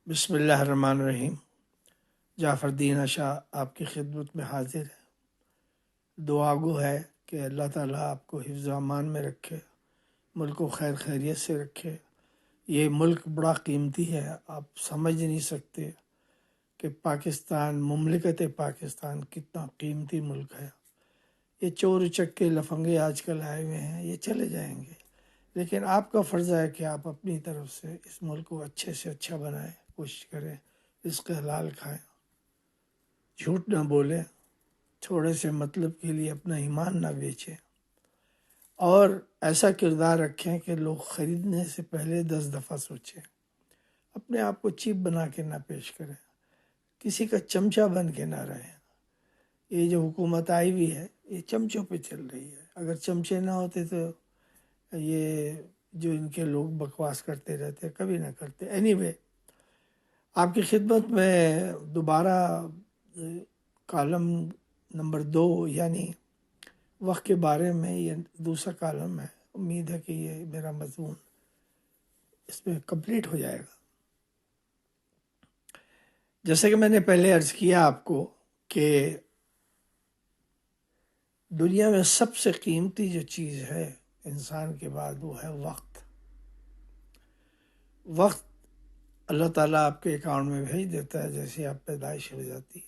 بسم اللہ الرحمن الرحیم۔ جعفر الدین اشا آپ کی خدمت میں حاضر ہے۔ دعا گو ہے کہ اللہ تعالیٰ آپ کو حفظ و امان میں رکھے، ملک کو خیر خیریت سے رکھے۔ یہ ملک بڑا قیمتی ہے، آپ سمجھ نہیں سکتے کہ پاکستان، مملکت پاکستان کتنا قیمتی ملک ہے۔ یہ چور چکے لفنگے آج کل آئے ہوئے ہیں، یہ چلے جائیں گے، لیکن آپ کا فرض ہے کہ آپ اپنی طرف سے اس ملک کو اچھے سے اچھا بنائیں، کوشش کریں، رزق حلال کھائیں، جھوٹ نہ بولیں، تھوڑے سے مطلب کے لیے اپنا ایمان نہ بیچیں، اور ایسا کردار رکھیں کہ لوگ خریدنے سے پہلے 10 دفعہ سوچیں۔ اپنے آپ کو چیپ بنا کے نہ پیش کریں، کسی کا چمچہ بن کے نہ رہیں۔ یہ جو حکومت آئی ہوئی ہے یہ چمچوں پہ چل رہی ہے، اگر چمچے نہ ہوتے تو یہ جو ان کے لوگ بکواس کرتے رہتے کبھی نہ کرتے۔ اینی وے، آپ کی خدمت میں دوبارہ کالم نمبر 2 یعنی وقت کے بارے میں یہ دوسرا کالم ہے۔ امید ہے کہ یہ میرا مضمون اس میں کمپلیٹ ہو جائے گا۔ جیسے کہ میں نے پہلے عرض کیا آپ کو کہ دنیا میں سب سے قیمتی جو چیز ہے انسان کے بعد وہ ہے وقت۔ وقت اللہ تعالیٰ آپ کے اکاؤنٹ میں بھیج دیتا ہے جیسے آپ پیدائش ہو جاتی ہے،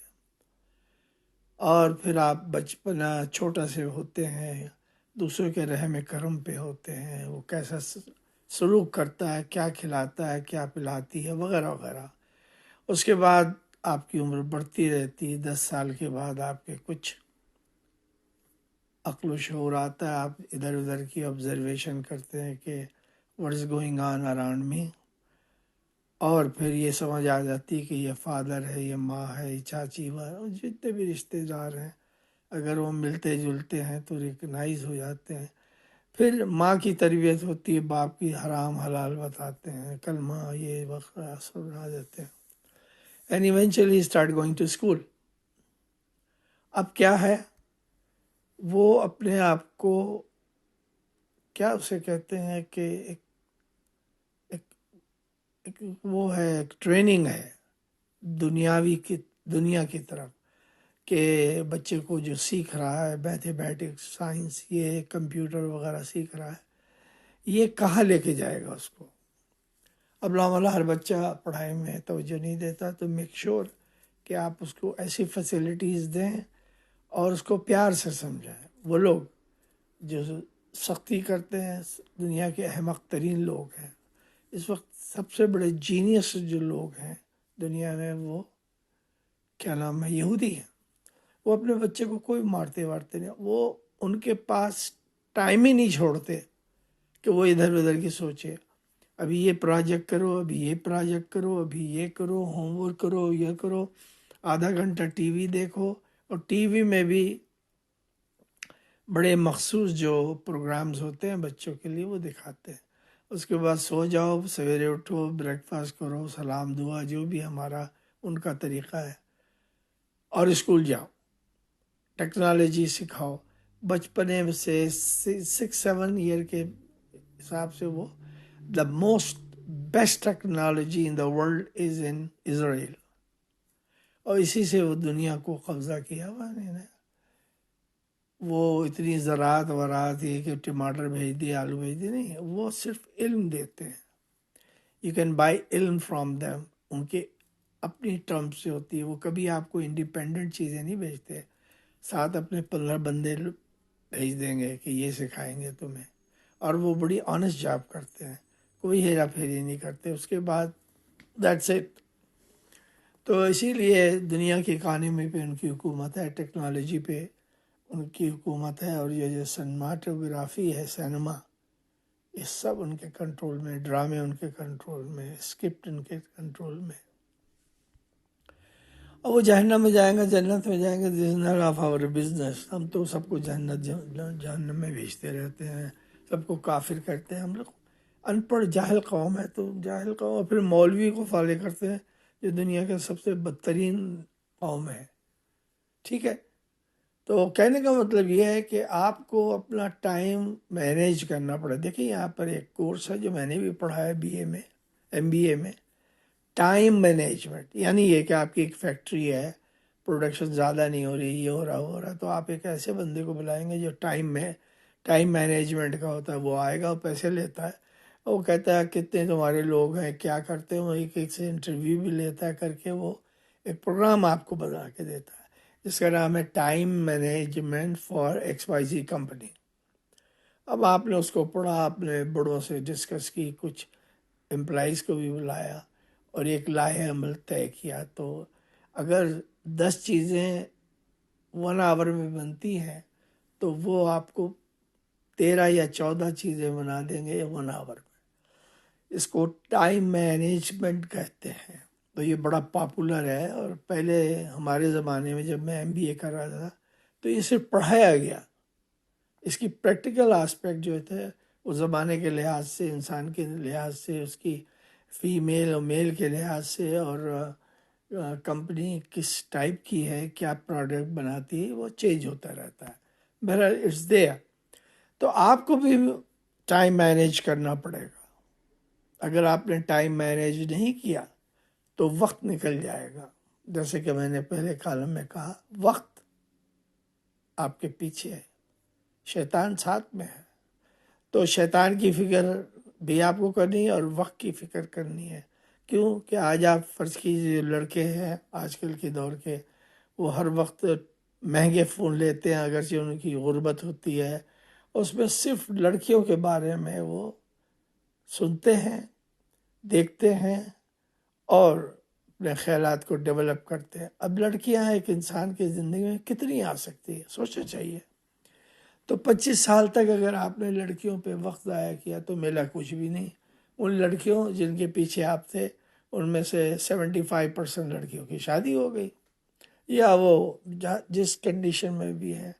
اور پھر آپ بچپنا چھوٹا سے ہوتے ہیں، دوسروں کے رحم کرم پہ ہوتے ہیں، وہ کیسا سلوک کرتا ہے، کیا کھلاتا ہے، کیا پلاتی ہے، وغیرہ وغیرہ۔ اس کے بعد آپ کی عمر بڑھتی رہتی، 10 سال کے بعد آپ کے کچھ عقل و شعور آتا ہے، آپ ادھر ادھر کی آبزرویشن کرتے ہیں کہ what is going on around me, اور پھر یہ سمجھ آ جاتی ہے کہ یہ فادر ہے، یہ ماں ہے، یہ چاچی جتنے بھی رشتے دار ہیں اگر وہ ملتے جلتے ہیں تو ریکگنائز ہو جاتے ہیں۔ پھر ماں کی تربیت ہوتی ہے، باپ کی حرام حلال بتاتے ہیں، کلمہ یہ وغیرہ سب آ جاتے ہیں، and eventually start going to school. اب کیا ہے، وہ اپنے آپ کو کیا اسے کہتے ہیں کہ ایک وہ ہے، ایک ٹریننگ ہے دنیا کی طرف، کہ بچے کو جو سیکھ رہا ہے میتھمیٹکس، سائنس، یہ کمپیوٹر وغیرہ سیکھ رہا ہے، یہ کہاں لے کے جائے گا اس کو۔ اب لاملا ہر بچہ پڑھائی میں توجہ نہیں دیتا، تو میک شور کہ آپ اس کو ایسی فیسلٹیز دیں اور اس کو پیار سے سمجھائیں۔ وہ لوگ جو سختی کرتے ہیں دنیا کے احمق ترین لوگ ہیں۔ اس وقت سب سے بڑے جینیس جو لوگ ہیں دنیا میں، وہ کیا نام ہے، یہودی ہیں۔ وہ اپنے بچے کو کوئی مارتے وارتے نہیں، وہ ان کے پاس ٹائم ہی نہیں چھوڑتے کہ وہ ادھر ادھر کی سوچے، ابھی یہ پروجیکٹ کرو، ابھی یہ پروجیکٹ کرو، ابھی یہ کرو، ہوم ورک کرو، یہ کرو، آدھا گھنٹہ ٹی وی دیکھو، اور ٹی وی میں بھی بڑے مخصوص جو پروگرامز ہوتے ہیں بچوں کے لیے وہ دکھاتے ہیں۔ اس کے بعد سو جاؤ، سویرے اٹھو، بریک فاسٹ کرو، سلام دعا جو بھی ہمارا ان کا طریقہ ہے، اور اسکول جاؤ، ٹیکنالوجی سکھاؤ۔ بچپنے سے 6-7 ایئر کے حساب سے وہ the most best technology in the world is in Israel, اور اسی سے وہ دنیا کو قبضہ کیا ہوا انہوں نے۔ وہ اتنی زراعت ورات یہ کہ ٹماٹر بھیج دیے، آلو بھیج دیے، نہیں، وہ صرف علم دیتے ہیں۔ یو کین بائی علم فرام دیم، ان کے اپنی ٹرمز سے ہوتی ہے، وہ کبھی آپ کو انڈیپینڈنٹ چیزیں نہیں بھیجتے، ساتھ اپنے 15 بندے بھیج دیں گے کہ یہ سکھائیں گے تمہیں، اور وہ بڑی آنیسٹ جاب کرتے ہیں، کوئی ہیرا پھیری نہیں کرتے۔ اس کے بعد دیٹس اٹ۔ تو اسی لیے دنیا کی اکانومی پہ ان کی حکومت ہے، ٹیکنالوجی پہ ان کی حکومت ہے، اور یہ جو سنماٹوگرافی ہے، سینما، یہ سب ان کے کنٹرول میں، ڈرامے ان کے کنٹرول میں، اسکرپٹ ان کے کنٹرول میں۔ اور وہ جہنم میں جائیں گے، جنت میں جائیں گے، this is not of our business. ہم تو سب کو جہنم میں بھیجتے رہتے ہیں، سب کو کافر کرتے ہیں۔ ہم لوگ ان پڑھ جاہل قوم ہے، تو جاہل قوم، اور پھر مولوی کو فالو کرتے ہیں جو دنیا کا سب سے بدترین قوم ہے۔ ٹھیک ہے، تو کہنے کا مطلب یہ ہے کہ آپ کو اپنا ٹائم مینیج کرنا پڑے۔ دیکھیں یہاں پر ایک کورس ہے جو میں نے بھی پڑھا ہے بی اے میں، ایم بی اے میں، ٹائم مینجمنٹ یعنی یہ کہ آپ کی ایک فیکٹری ہے، پروڈکشن زیادہ نہیں ہو رہی، یہ ہو رہا تو آپ ایک ایسے بندے کو بلائیں گے جو ٹائم مینجمنٹ کا ہوتا ہے. وہ آئے گا، وہ پیسے لیتا ہے، وہ کہتا ہے کتنے تمہارے لوگ ہیں، کیا کرتے ہیں، وہ ایک سے انٹرویو بھی لیتا ہے، کر کے وہ ایک پروگرام آپ کو بنا کے دیتا ہے جس کا نام ہے time management for XYZ company. اب آپ نے اس کو پڑھا، آپ نے بڑوں سے ڈسکس کی، کچھ امپلائیز کو بھی بلایا اور ایک لائحہ عمل طے کیا. تو اگر 10 چیزیں 1 آور میں بنتی ہیں تو وہ آپ کو 13 یا 14 چیزیں بنا دیں گے 1 آور میں. اس کو ٹائم مینجمنٹ کہتے ہیں. تو یہ بڑا پاپولر ہے، اور پہلے ہمارے زمانے میں جب میں MBA کر رہا تھا تو یہ صرف پڑھایا گیا. اس کی پریکٹیکل آسپیکٹ جو تھے اس زمانے کے لحاظ سے، انسان کے لحاظ سے، اس کی فیمیل اور میل کے لحاظ سے، اور کمپنی کس ٹائپ کی ہے، کیا پروڈکٹ بناتی ہے، وہ چینج ہوتا رہتا ہے. بہرحال اٹس دیئر. تو آپ کو بھی ٹائم مینیج کرنا پڑے گا. اگر آپ نے ٹائم مینیج نہیں کیا تو وقت نکل جائے گا. جیسے کہ میں نے پہلے کالم میں کہا، وقت آپ کے پیچھے ہے، شیطان ساتھ میں ہے. تو شیطان کی فکر بھی آپ کو کرنی ہے اور وقت کی فکر کرنی ہے. کیوں کہ آج آپ فرض کیجیے لڑکے ہیں آج کل کے دور کے، وہ ہر وقت مہنگے فون لیتے ہیں، اگرچہ ان کی غربت ہوتی ہے، اس میں صرف لڑکیوں کے بارے میں وہ سنتے ہیں، دیکھتے ہیں اور اپنے خیالات کو ڈیولپ کرتے ہیں. اب لڑکیاں ایک انسان کی زندگی میں کتنی آ سکتی ہے، سوچنا چاہیے. تو 25 سال تک اگر آپ نے لڑکیوں پہ وقت ضائع کیا تو ملا کچھ بھی نہیں. ان لڑکیوں جن کے پیچھے آپ تھے ان میں سے 75% لڑکیوں کی شادی ہو گئی، یا وہ جس کنڈیشن میں بھی ہیں.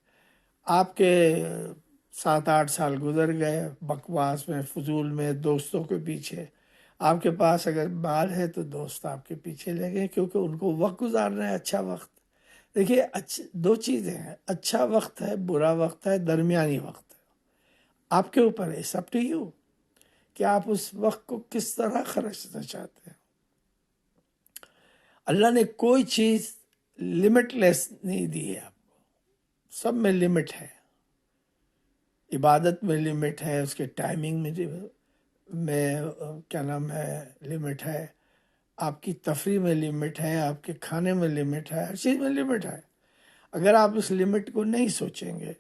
آپ کے 7-8 سال گزر گئے بکواس میں، فضول میں، دوستوں کے پیچھے. آپ کے پاس اگر مال ہے تو دوست آپ کے پیچھے لگے کیونکہ ان کو وقت گزارنا ہے، اچھا وقت. دیکھیے 2 چیزیں ہیں، اچھا وقت ہے، برا وقت ہے، درمیانی وقت ہے. آپ کے اوپر ہے، اٹس اپ ٹو یو کہ آپ اس وقت کو کس طرح خرچنا چاہتے ہیں. اللہ نے کوئی چیز لمٹ لیس نہیں دی ہے آپ کو، سب میں لمٹ ہے. عبادت میں لمٹ ہے، اس کے ٹائمنگ میں کیا نام ہے لمٹ ہے، آپ کی تفریح میں لمٹ ہے، آپ کے کھانے میں لمٹ ہے، ہر چیز میں لمٹ ہے. اگر آپ اس لمٹ کو نہیں سوچیں گے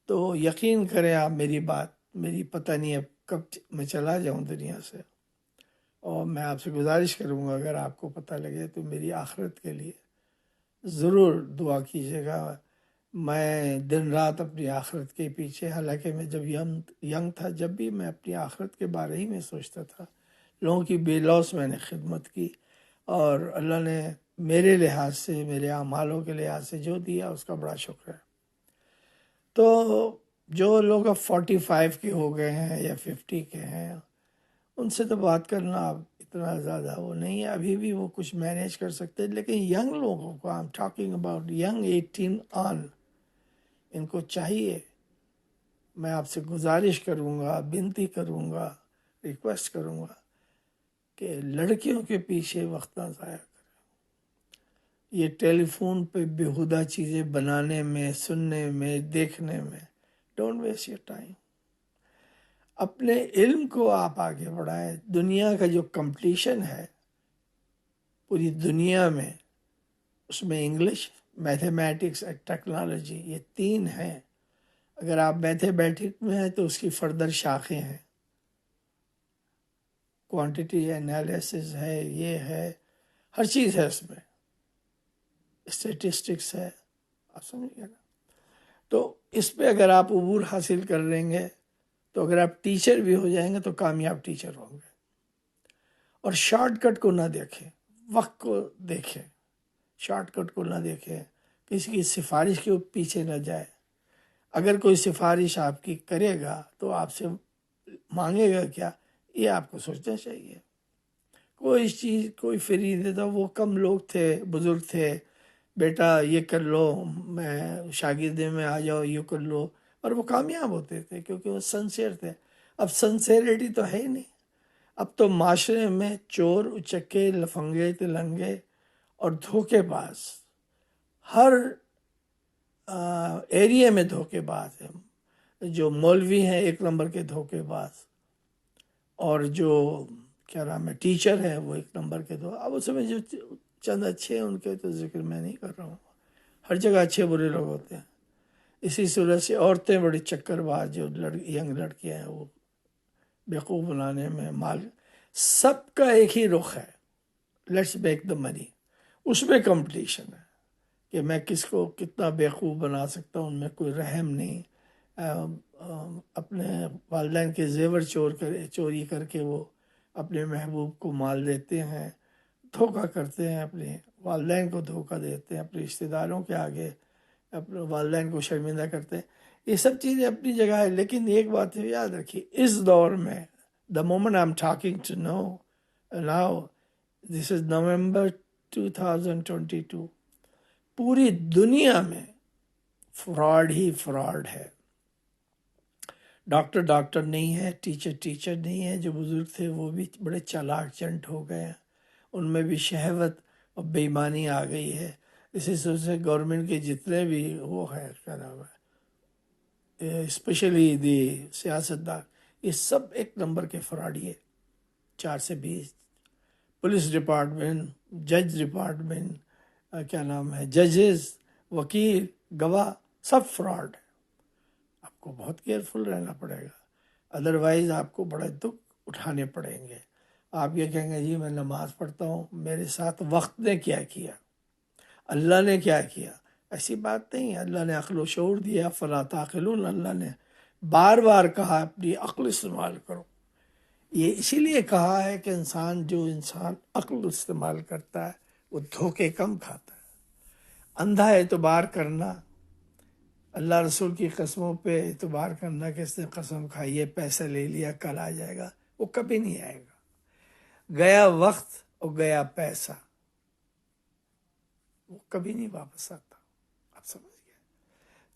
تو یقین کریں آپ میری بات، میری پتہ نہیں اب کب میں چلا جاؤں دنیا سے. اور میں آپ سے گزارش کروں گا اگر آپ کو پتہ لگے تو میری آخرت کے لیے ضرور دعا کیجیے گا. میں دن رات اپنی آخرت کے پیچھے، حالانکہ میں جب ینگ تھا جب بھی میں اپنی آخرت کے بارے ہی میں سوچتا تھا. لوگوں کی بے لوث میں نے خدمت کی، اور اللہ نے میرے لحاظ سے، میرے اعمالوں کے لحاظ سے جو دیا اس کا بڑا شکر ہے. تو جو لوگ اب 45 کے ہو گئے ہیں یا 50 کے ہیں ان سے تو بات کرنا اب اتنا زیادہ وہ نہیں ہے، ابھی بھی وہ کچھ مینیج کر سکتے ہیں. لیکن ینگ لوگوں کو، I'm talking about young 18 on، ان کو چاہیے، میں آپ سے گزارش کروں گا، بنتی کروں گا، ریکویسٹ کروں گا کہ لڑکیوں کے پیچھے وقت نہ ضائع کریں. یہ ٹیلی فون پہ بیہودہ چیزیں بنانے میں، سننے میں، دیکھنے میں، ڈونٹ ویسٹ یور ٹائم. اپنے علم کو آپ آگے بڑھائیں. دنیا کا جو کمپٹیشن ہے پوری دنیا میں، اس میں انگلش، میتھمیٹکس اور ٹیکنالوجی، یہ 3 ہیں. اگر آپ میتھمیٹکس میں ہیں تو اس کی فردر شاخیں ہیں، کوانٹیٹی انالیسس ہے، یہ ہے، ہر چیز ہے اس میں، اسٹیٹسٹکس ہے، آپ سمجھ گئے نا. تو اس پہ اگر آپ عبور حاصل کر لیں گے تو اگر آپ ٹیچر بھی ہو جائیں گے تو کامیاب ٹیچر ہوں گے. اور شارٹ کٹ کو نہ دیکھیں، وقت کو دیکھیں، شارٹ کٹ کو نہ دیکھیں، کسی کی سفارش کے پیچھے نہ جائے. اگر کوئی سفارش آپ کی کرے گا تو آپ سے مانگے گا کیا، یہ آپ کو سوچنا چاہیے. کوئی چیز کوئی فری دیتا، وہ کم لوگ تھے، بزرگ تھے، بیٹا یہ کر لو، میں شاگردے میں آ جاؤ، یہ کر لو، اور وہ کامیاب ہوتے تھے کیونکہ وہ سنسیئر تھے. اب سنسیئرٹی تو ہے ہی نہیں. اب تو معاشرے میں چور، اچکے، لفنگے، تلنگے اور دھوکے باز ہر ایریے میں دھوکے باز ہیں. جو مولوی ہیں 1 نمبر کے دھوکے باز، اور جو کیا نام ہے ٹیچر ہے وہ 1 نمبر کے اب اس میں جو چند اچھے ہیں ان کے تو ذکر میں نہیں کر رہا ہوں. ہر جگہ اچھے برے لوگ ہوتے ہیں. اسی صورت سے عورتیں بڑی چکر باز، جو ینگ لڑکیاں ہیں وہ بیوقوف بنانے میں سب کا ایک ہی رخ ہے، لیٹس بیک دا منی. اس میں کمپٹیشن ہے کہ میں کس کو کتنا بیوقوف بنا سکتا ہوں. ان میں کوئی رحم نہیں. اپنے والدین کے زیور چوری کر کے وہ اپنے محبوب کو مال دیتے ہیں، دھوکہ کرتے ہیں، اپنے والدین کو دھوکہ دیتے ہیں، اپنے رشتہ داروں کے آگے اپنے والدین کو شرمندہ کرتے ہیں. یہ سب چیزیں اپنی جگہ ہے، لیکن ایک بات یاد رکھیے، اس دور میں the moment I'm talking to know now, this is November 2022، پوری دنیا میں فراڈ ہی فراڈ ہے. ڈاکٹر نہیں ہے، ٹیچر نہیں ہے. جو بزرگ تھے وہ بھی بڑے چالاک چنٹ ہو گئے ہیں، ان میں بھی شہوت اور بے ایمانی آ گئی ہے. اسی طرح سے گورنمنٹ کے جتنے بھی وہ ہے کیا نام ہے اسپیشلی دی سیاستدان، یہ سب 1 نمبر کے فراڈی ہے. 4 سے 20 پولیس ڈپارٹمنٹ، جج ڈپارٹمنٹ، کیا نام ہے ججز، وکیل، گواہ، سب فراڈ ہے. آپ کو بہت کیئرفل رہنا پڑے گا، ادروائز آپ کو بڑے دکھ اٹھانے پڑیں گے. آپ یہ کہیں گے جی میں نماز پڑھتا ہوں، میرے ساتھ وقت نے کیا کیا، اللہ نے کیا کیا. ایسی بات نہیں ہے. اللہ نے عقل و شعور دیا، فلا تعقلون. اللہ نے بار بار کہا اپنی عقل استعمال کرو. یہ اسی لیے کہا ہے کہ جو انسان عقل استعمال کرتا ہے وہ دھوکے کم کھاتا ہے. اندھا اعتبار کرنا، اللہ رسول کی قسموں پہ اعتبار کرنا کہ اس نے قسم کھائی ہے پیسہ لے لیا کل آ جائے گا، وہ کبھی نہیں آئے گا. گیا وقت اور گیا پیسہ وہ کبھی نہیں واپس آتا. آپ سمجھ گئے؟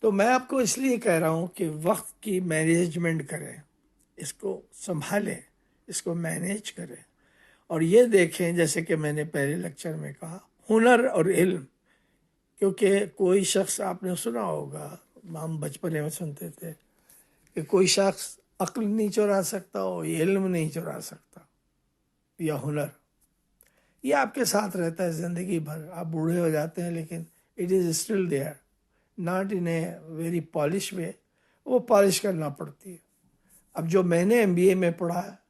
تو میں آپ کو اس لیے کہہ رہا ہوں کہ وقت کی مینجمنٹ کریں، اس کو سنبھالیں، اس کو مینیج کریں. اور یہ دیکھیں جیسے کہ میں نے پہلے لیکچر میں کہا، ہنر اور علم. کیونکہ کوئی شخص، آپ نے سنا ہوگا، ہم بچپنے میں سنتے تھے کہ کوئی شخص عقل نہیں چرا سکتا اور علم نہیں چرا سکتا یا ہنر. یہ آپ کے ساتھ رہتا ہے زندگی بھر. آپ بوڑھے ہو جاتے ہیں لیکن it is still there, not in a very polish way. وہ پالش کرنا پڑتی ہے. اب جو میں نے MBA میں پڑھا ہے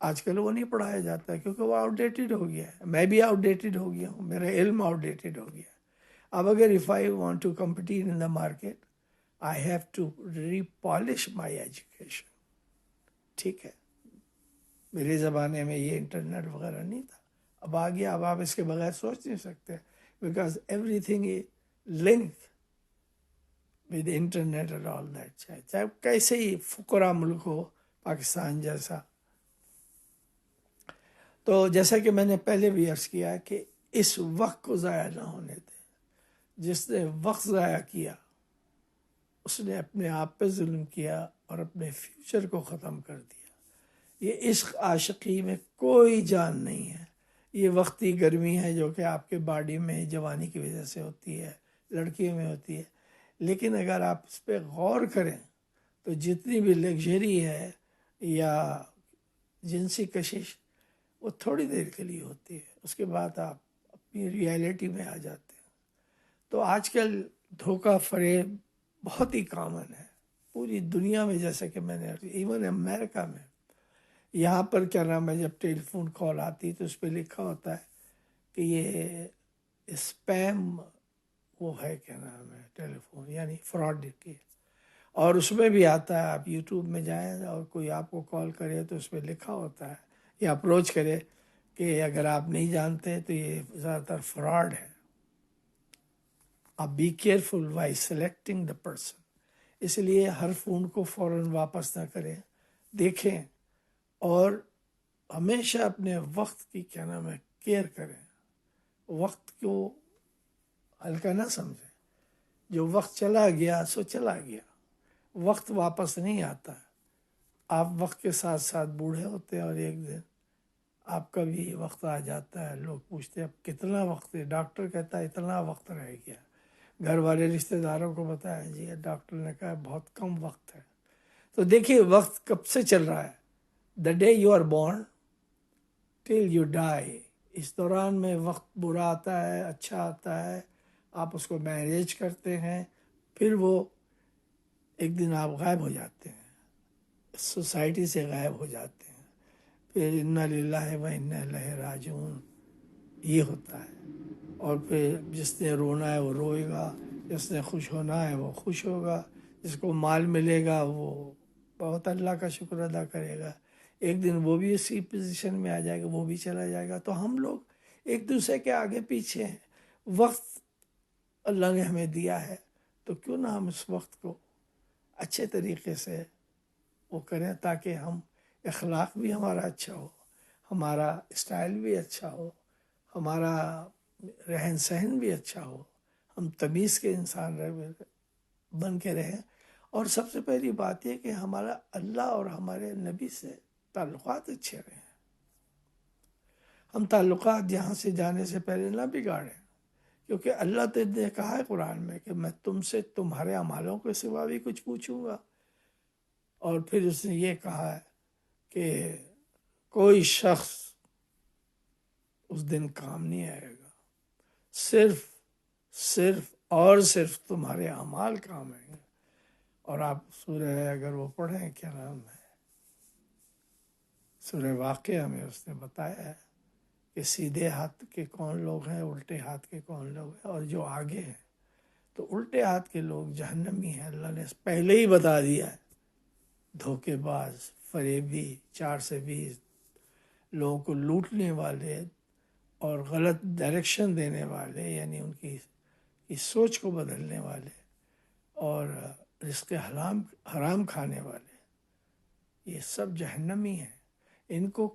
آج کل وہ نہیں پڑھایا جاتا ہے کیونکہ وہ آؤٹ ڈیٹڈ ہو گیا ہے. میں بھی آؤٹ ڈیٹڈ ہو گیا ہوں، میرا علم آؤٹ ڈیٹڈ ہو گیا ہے. اب اگر if I want to compete in the market, I have to re-polish my education. ٹھیک ہے، میرے زمانے میں یہ انٹرنیٹ وغیرہ نہیں تھا. اب آ گیا. اب آپ اس کے بغیر سوچ نہیں سکتے، because every thing is link with internet اور آل دیٹ. چاہے کیسے ہی فقراء ملک ہو، پاکستان جیسا. تو جیسا کہ میں نے پہلے بھی عرض کیا کہ اس وقت کو ضائع نہ ہونے دیں. جس نے وقت ضائع کیا اس نے اپنے آپ پہ ظلم کیا اور اپنے فیوچر کو ختم کر دیا. یہ عشق عاشقی میں کوئی جان نہیں ہے. یہ وقتی گرمی ہے جو کہ آپ کے باڈی میں جوانی کی وجہ سے ہوتی ہے، لڑکیوں میں ہوتی ہے. لیکن اگر آپ اس پہ غور کریں تو جتنی بھی لگژری ہے یا جنسی کشش وہ تھوڑی دیر کے لیے ہوتی ہے، اس کے بعد آپ اپنی ریالٹی میں آ جاتے ہیں. تو آج کل دھوکہ فریب بہت ہی کامن ہے پوری دنیا میں. جیسے کہ میں نے ایون امریکہ میں، یہاں پر کیا نام ہے جب ٹیلی فون کال آتی تو اس پہ لکھا ہوتا ہے کہ یہ اسپیم وہ ہے کیا نام ہے ٹیلی فون، یعنی فراڈ کی. اور اس میں بھی آتا ہے، آپ یوٹیوب میں جائیں اور کوئی آپ کو کال کرے تو اس پہ لکھا ہوتا ہے یا اپروچ کرے کہ اگر آپ نہیں جانتے تو یہ زیادہ تر فراڈ ہے. آپ be careful why selecting the person. اس لیے ہر فون کو فوراً واپس نہ کریں، دیکھیں اور ہمیشہ اپنے وقت کی کیا نام ہے کیئر کریں. وقت کو ہلکا نہ سمجھیں. جو وقت چلا گیا سو چلا گیا، وقت واپس نہیں آتا. آپ وقت کے ساتھ ساتھ بوڑھے ہوتے ہیں اور ایک دن آپ کا بھی وقت آ جاتا ہے، لوگ پوچھتے ہیں اب کتنا وقت ہے، ڈاکٹر کہتا ہے اتنا وقت رہ گیا، گھر والے رشتہ داروں کو بتایا جی ڈاکٹر نے کہا بہت کم وقت ہے. تو دیکھیے وقت کب سے چل رہا ہے، the day you are born till you die. اس دوران میں وقت برا آتا ہے، اچھا آتا ہے، آپ اس کو مینیج کرتے ہیں، پھر وہ ایک دن آپ غائب ہو جاتے ہیں، سوسائٹی سے غائب ہو جاتے ہیں، پھر انا للہ و انا الیہ راجعون یہ ہوتا ہے. اور پھر جس نے رونا ہے وہ روئے گا، جس نے خوش ہونا ہے وہ خوش ہوگا، جس کو مال ملے گا وہ بہت اللہ کا شکر ادا کرے گا. ایک دن وہ بھی اسی پوزیشن میں آ جائے گا، وہ بھی چلا جائے گا. تو ہم لوگ ایک دوسرے کے آگے پیچھے ہیں. وقت اللہ نے ہمیں دیا ہے تو کیوں نہ ہم اس وقت کو اچھے طریقے سے وہ کریں تاکہ ہم اخلاق بھی ہمارا اچھا ہو، ہمارا اسٹائل بھی اچھا ہو، ہمارا رہن سہن بھی اچھا ہو، ہم تمیز کے انسان بن کے رہیں. اور سب سے پہلی بات یہ کہ ہمارا اللہ اور ہمارے نبی سے تعلقات اچھے رہیں. ہم تعلقات یہاں سے جانے سے پہلے نہ بگاڑیں، کیونکہ اللہ نے کہا ہے قرآن میں کہ میں تم سے تمہارے اعمالوں کے سوا بھی کچھ پوچھوں گا. اور پھر اس نے یہ کہا ہے کہ کوئی شخص اس دن کام نہیں آئے گا، صرف اور صرف تمہارے اعمال کام آئیں گے. اور آپ سورہ اگر وہ پڑھیں کیا نام ہے سورہ واقعہ میں اس نے بتایا ہے کہ سیدھے ہاتھ کے کون لوگ ہیں، الٹے ہاتھ کے کون لوگ ہیں، اور جو آگے ہیں. تو الٹے ہاتھ کے لوگ جہنمی ہیں، اللہ نے پہلے ہی بتا دیا ہے. دھوکے باز، فریبی، 4 سے 20 لوگوں کو لوٹنے والے اور غلط ڈائریکشن دینے والے، یعنی ان کی سوچ کو بدلنے والے اور رزق حرام کھانے والے، یہ سب جہنمی ہیں. ان کو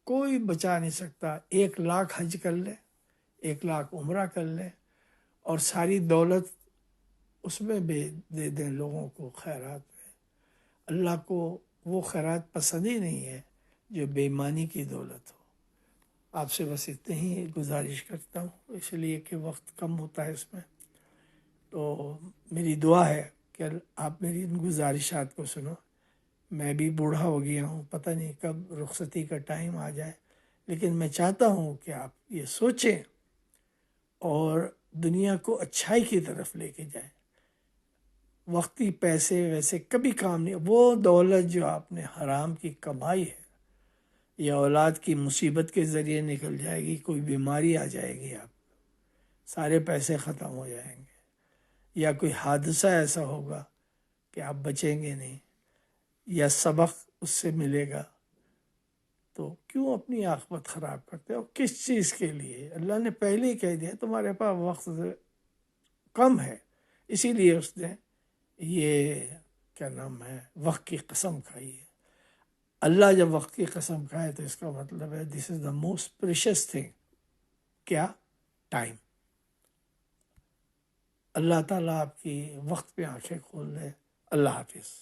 کوئی بچا نہیں سکتا. 1,00,000 حج کر لے، 1,00,000 عمرہ کر لے اور ساری دولت اس میں دے دیں لوگوں کو خیرات میں. اللہ کو وہ خیرات پسند ہی نہیں ہے جو بے ایمانی کی دولت ہو. آپ سے بس اتنے ہی گزارش کرتا ہوں، اس لیے کہ وقت کم ہوتا ہے اس میں. تو میری دعا ہے کہ آپ میری ان گزارشات کو سنو. میں بھی بوڑھا ہو گیا ہوں، پتہ نہیں کب رخصتی کا ٹائم آ جائے، لیکن میں چاہتا ہوں کہ آپ یہ سوچیں اور دنیا کو اچھائی کی طرف لے کے جائیں. وقتی پیسے ویسے کبھی کام نہیں. وہ دولت جو آپ نے حرام کی کمائی ہے، یا اولاد کی مصیبت کے ذریعے نکل جائے گی، کوئی بیماری آ جائے گی، آپ سارے پیسے ختم ہو جائیں گے، یا کوئی حادثہ ایسا ہوگا کہ آپ بچیں گے نہیں، یا سبق اس سے ملے گا. تو کیوں اپنی عاقبت خراب کرتے ہو؟ کس چیز کے لیے؟ اللہ نے پہلے ہی کہہ دیا تمہارے پاس وقت کم ہے، اسی لیے اس نے یہ کیا نام ہے وقت کی قسم کھائی ہے. اللہ جب وقت کی قسم کھائے تو اس کا مطلب ہے دس از دا موسٹ پریشیس تھنگ. کیا؟ ٹائم. اللہ تعالیٰ آپ کی وقت پہ آنکھیں کھول دے. اللہ حافظ.